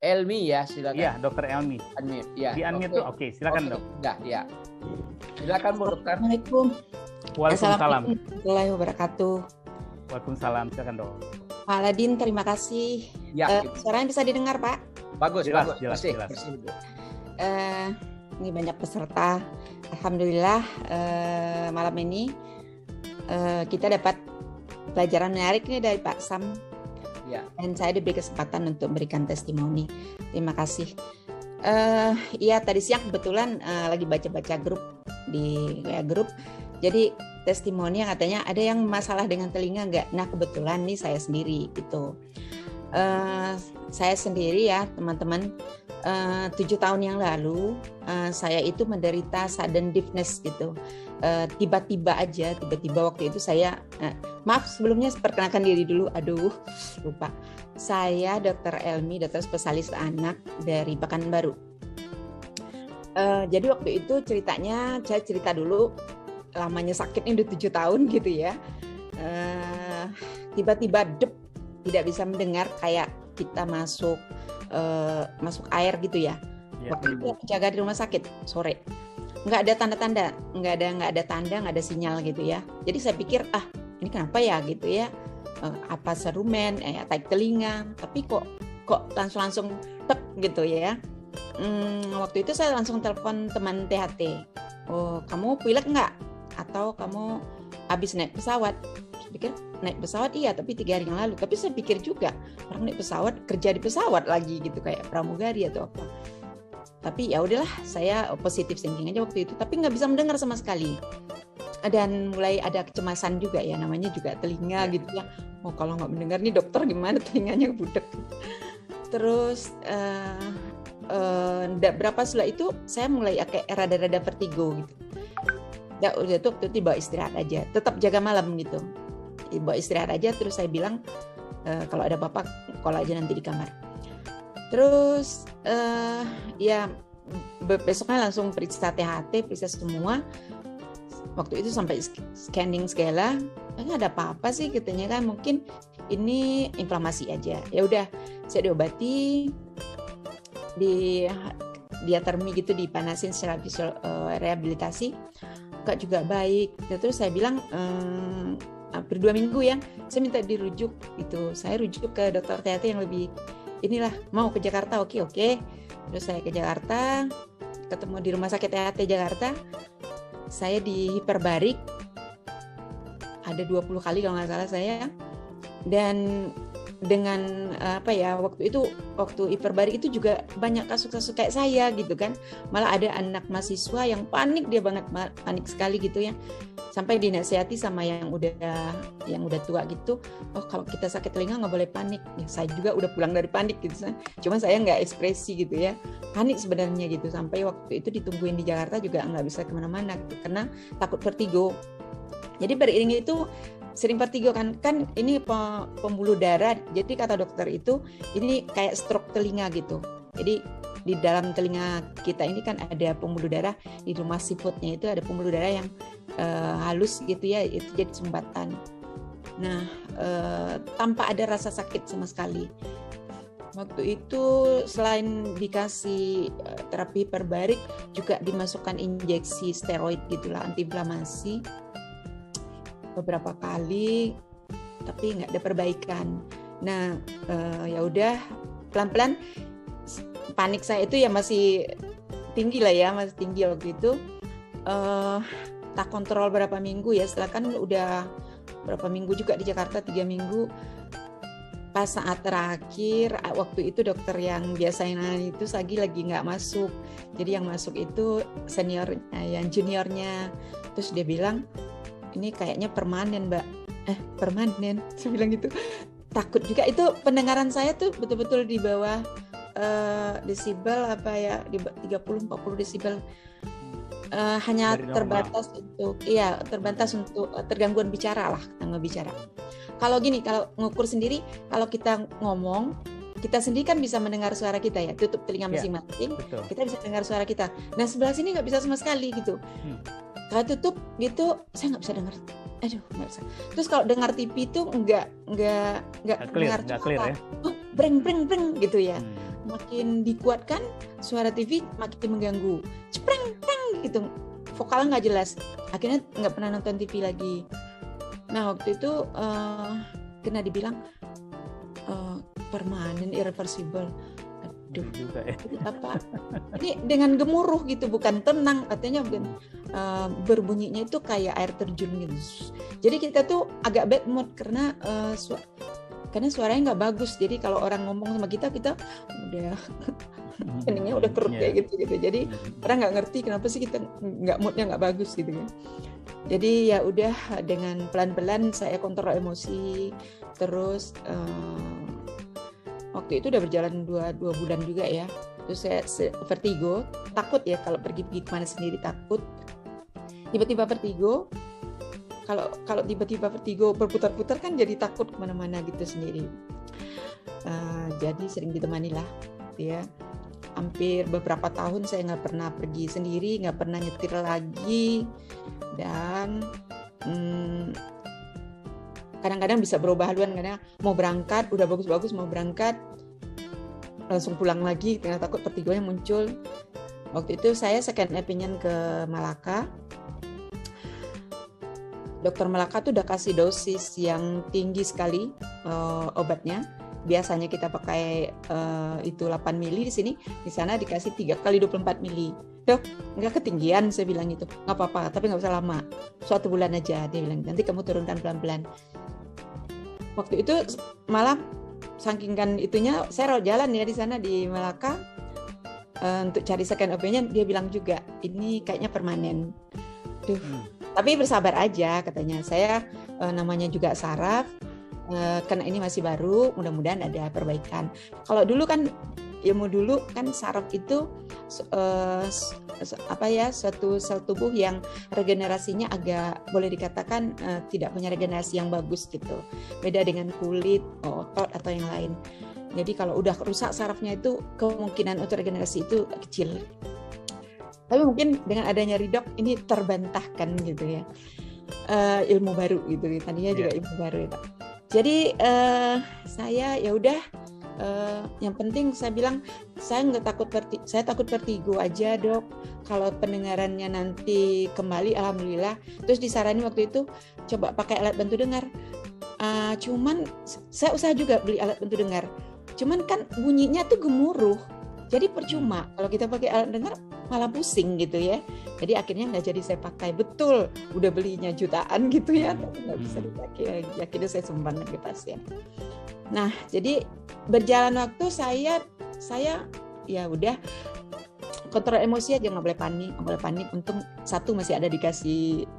Elmi ya, silakan. Iya, Dokter Elmi. Unmute, ya. Di unmute tuh, oke, silakan dok. Ya. Silakan Bu Dokter. Assalamualaikum. Waalaikumsalam. Assalamualaikum warahmatullahi wabarakatuh. Waalaikumsalam, silakan dok. Pak Aladin, terima kasih. Ya. Suaranya bisa didengar Pak? Bagus, jelas, bagus. jelas, Bersih, jelas. bersih, Bu. Ini banyak peserta. Alhamdulillah malam ini kita dapat pelajaran menarik nih dari Pak Sam. Ya. Dan saya diberi kesempatan untuk memberikan testimoni. Terima kasih. Iya tadi siang kebetulan lagi baca-baca grup di WA grup. Jadi testimoni yang katanya ada yang masalah dengan telinga nggak? Nah kebetulan nih saya sendiri gitu. Saya sendiri ya teman-teman 7 tahun yang lalu saya itu menderita sudden deafness gitu. Tiba-tiba waktu itu saya maaf sebelumnya perkenalkan diri dulu, aduh lupa. Saya Dr. Elmi, dokter spesialis anak dari Pekanbaru. Jadi waktu itu ceritanya saya cerita dulu lamanya sakitnya udah 7 tahun gitu ya. Tiba-tiba tidak bisa mendengar kayak kita masuk air gitu ya. Waktu itu jaga di rumah sakit sore. Nggak ada tanda-tanda, nggak ada sinyal gitu ya. Jadi saya pikir ini kenapa ya gitu ya, apa serumen, taik telinga, tapi kok langsung tek gitu ya. Waktu itu saya langsung telepon teman THT. Oh kamu pilek nggak? Atau kamu habis naik pesawat? Saya pikir naik pesawat iya, tapi 3 hari yang lalu. Tapi saya pikir juga orang naik pesawat kerja di pesawat lagi gitu kayak pramugari atau apa. Tapi ya udahlah, saya positif thinking aja waktu itu. Tapi nggak bisa mendengar sama sekali. Dan mulai ada kecemasan juga ya, namanya juga telinga gitu ya. Oh kalau nggak mendengar nih dokter gimana telinganya budek. Terus berapa setelah itu saya mulai kayak rada-rada vertigo gitu. Ya udah tuh waktu itu dibawa istirahat aja. Tetap jaga malam gitu. Dibawa istirahat aja. Terus saya bilang kalau ada apa-apa call aja nanti di kamar. Terus ya besoknya langsung periksa THT, periksa semua. Waktu itu sampai scanning segala, nggak ada apa-apa sih katanya kan, mungkin ini inflamasi aja. Ya udah, saya diobati, di diatermi gitu, dipanasin secara rehabilitasi, kak juga baik. Terus saya bilang hampir 2 minggu ya, saya minta dirujuk gitu. Saya rujuk ke dokter THT yang lebih inilah, mau ke Jakarta, oke. Terus saya ke Jakarta, ketemu di rumah sakit THT Jakarta. Saya di hiperbarik, ada 20 kali kalau nggak salah saya. Dan dengan waktu hiperbarik itu juga banyak kasus-kasus kayak saya gitu kan. Malah ada anak mahasiswa yang panik, dia banget panik sekali gitu ya. Sampai dinasihati sama yang udah tua gitu, oh kalau kita sakit telinga nggak boleh panik. Ya, saya juga udah pulang dari panik gitu, cuma saya nggak ekspresi gitu ya, panik sebenarnya gitu. Sampai waktu itu ditungguin di Jakarta juga nggak bisa kemana-mana gitu karena takut vertigo. Jadi beriring itu sering vertigo kan ini pembuluh darah. Jadi kata dokter itu ini kayak stroke telinga gitu. Jadi di dalam telinga kita ini kan ada pembuluh darah, di rumah siputnya itu ada pembuluh darah yang halus gitu ya, itu jadi sumbatan. Nah tanpa ada rasa sakit sama sekali. Waktu itu selain dikasih terapi hiperbarik juga dimasukkan injeksi steroid gitulah, antiinflamasi beberapa kali, tapi nggak ada perbaikan. Nah ya udah pelan-pelan. Panik saya itu ya masih tinggi lah ya, masih tinggi waktu itu. Tak kontrol berapa minggu ya, setelah kan udah berapa minggu juga di Jakarta, 3 minggu. Pas saat terakhir, waktu itu dokter yang biasanya itu lagi nggak masuk. Jadi yang masuk itu senior, yang juniornya. Terus dia bilang, ini kayaknya permanen mbak. Permanen, saya bilang gitu. Takut juga, itu pendengaran saya tuh betul-betul di bawah desibel di 30-40 desibel, hanya terbatas untuk tergangguan bicara lah, bicara. Kalau ngukur sendiri, kalau kita ngomong, kita sendiri kan bisa mendengar suara kita ya, tutup telinga masing-masing, kita bisa dengar suara kita. Nah sebelah sini nggak bisa sama sekali gitu. Kalau tutup gitu, saya nggak bisa dengar. Aduh, nggak bisa. Terus kalau dengar TV itu nggak dengar clear ya. Breng gitu ya. makin dikuatkan, suara TV makin mengganggu, cepreng gitu, vokalnya nggak jelas. Akhirnya nggak pernah nonton TV lagi. Nah waktu itu kena dibilang permanen, irreversible. Aduh, juga ya. apa? Ini dengan gemuruh gitu, bukan tenang, katanya bukan. Berbunyinya itu kayak air terjun gitu. Jadi kita tuh agak bad mood karena suaranya nggak bagus. Jadi kalau orang ngomong sama kita udah keningnya udah kerut kayak gitu. Jadi orang nggak ngerti kenapa sih kita moodnya nggak bagus gitu kan. Jadi ya udah, dengan pelan-pelan saya kontrol emosi. Terus waktu itu udah berjalan 2 bulan juga ya. Terus saya vertigo, takut ya kalau pergi kemana sendiri, takut. Tiba-tiba vertigo. Kalau tiba-tiba vertigo berputar-putar kan jadi takut kemana-mana gitu sendiri. Jadi sering ditemani lah, gitu ya. Hampir beberapa tahun saya nggak pernah pergi sendiri, nggak pernah nyetir lagi, dan kadang-kadang bisa berubah haluan, karena mau berangkat udah bagus-bagus, mau berangkat langsung pulang lagi karena takut vertigonya muncul. Waktu itu saya second opinion ke Malaka. Dokter Malaka tuh udah kasih dosis yang tinggi sekali obatnya. Biasanya kita pakai itu 8 mili, di sini, di sana dikasih 3 kali 24 mili. Dok, nggak ketinggian, saya bilang gitu. Nggak apa-apa, tapi nggak usah lama. 1 bulan aja, dia bilang. Nanti kamu turunkan pelan-pelan. Waktu itu malah saking kan itunya, saya rawat jalan ya di sana di Malaka untuk cari second opinion. Dia bilang juga, ini kayaknya permanen. Duh. Tapi bersabar aja katanya. Saya namanya juga saraf. Karena ini masih baru, mudah-mudahan ada perbaikan. Kalau dulu kan ilmu dulu kan saraf itu suatu sel tubuh yang regenerasinya agak boleh dikatakan tidak punya regenerasi yang bagus gitu. Beda dengan kulit, otot atau yang lain. Jadi kalau udah rusak sarafnya itu kemungkinan untuk regenerasi itu kecil. Tapi mungkin dengan adanya Ridok ini terbantahkan gitu ya. Ilmu baru gitu. Tadinya juga ilmu baru ya, Pak. Jadi saya ya udah, yang penting saya bilang saya takut vertigo aja, Dok. Kalau pendengarannya nanti kembali, alhamdulillah. Terus disarani waktu itu coba pakai alat bantu dengar. Cuman saya usaha juga beli alat bantu dengar. Cuman kan bunyinya tuh gemuruh. Jadi percuma kalau kita pakai alat dengar, malah pusing gitu ya. Jadi akhirnya nggak jadi saya pakai. Betul, udah belinya jutaan gitu ya, tapi nggak bisa dipakai lagi. Akhirnya saya sumbang ke pasien. Nah, jadi berjalan waktu saya ya udah kontrol emosi aja, nggak boleh panik. Untung satu masih ada dikasih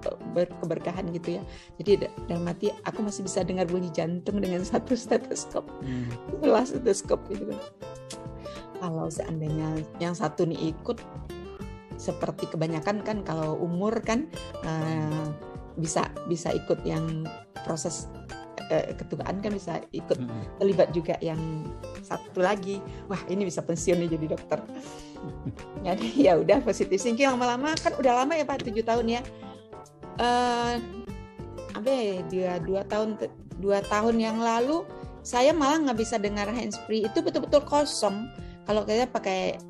keberkahan gitu ya. Jadi dalam hati aku masih bisa dengar bunyi jantung dengan satu stetoskop, sebelah stetoskop gitu kan. Kalau seandainya yang satu nih ikut, seperti kebanyakan kan kalau umur kan bisa ikut yang proses ketuaan kan, bisa ikut terlibat juga yang satu lagi. Wah, ini bisa pensiun nih jadi dokter. Jadi ya udah positif thinking, lama-lama kan udah lama ya Pak, 7 tahun ya. Dia 2 tahun yang lalu saya malah nggak bisa dengar handsfree, itu betul-betul kosong. Kalau kita pakai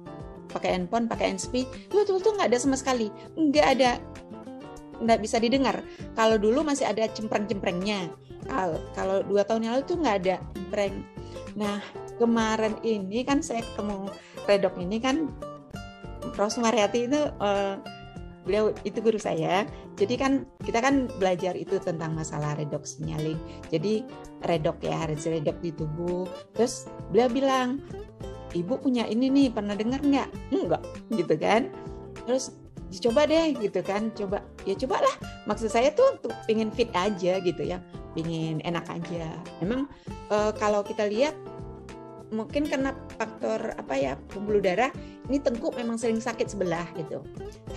handphone, pakai handsfree, itu betul-betul nggak ada sama sekali, nggak bisa didengar. Kalau dulu masih ada cempreng-cemprengnya. Kalau 2 tahun yang lalu tuh nggak ada cempreng. Nah kemarin ini kan saya ketemu Redok ini kan, Prof. Sumaryati itu beliau itu guru saya. Jadi kan kita kan belajar itu tentang masalah redox signaling. Jadi redok di tubuh. Terus beliau bilang, Ibu punya ini nih, pernah dengar nggak? Enggak, gitu kan. Terus dicoba deh gitu kan, cobalah. Maksud saya tuh untuk pingin fit aja gitu ya, pingin enak aja. Memang kalau kita lihat mungkin karena faktor pembuluh darah, ini tengkuk memang sering sakit sebelah gitu.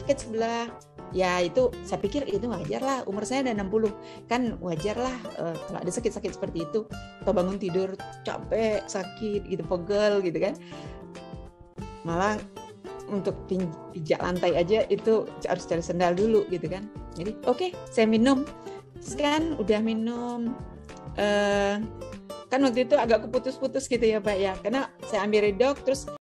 Sakit sebelah, ya itu saya pikir itu wajar lah, umur saya udah 60 kan wajar lah kalau ada sakit-sakit seperti itu, atau bangun tidur capek, sakit gitu, pegel gitu kan. Malah untuk pijak lantai aja itu harus cari sendal dulu gitu kan. Jadi oke, saya minum. Terus kan udah minum kan waktu itu agak keputus-putus gitu ya Pak ya, karena saya ambil redok terus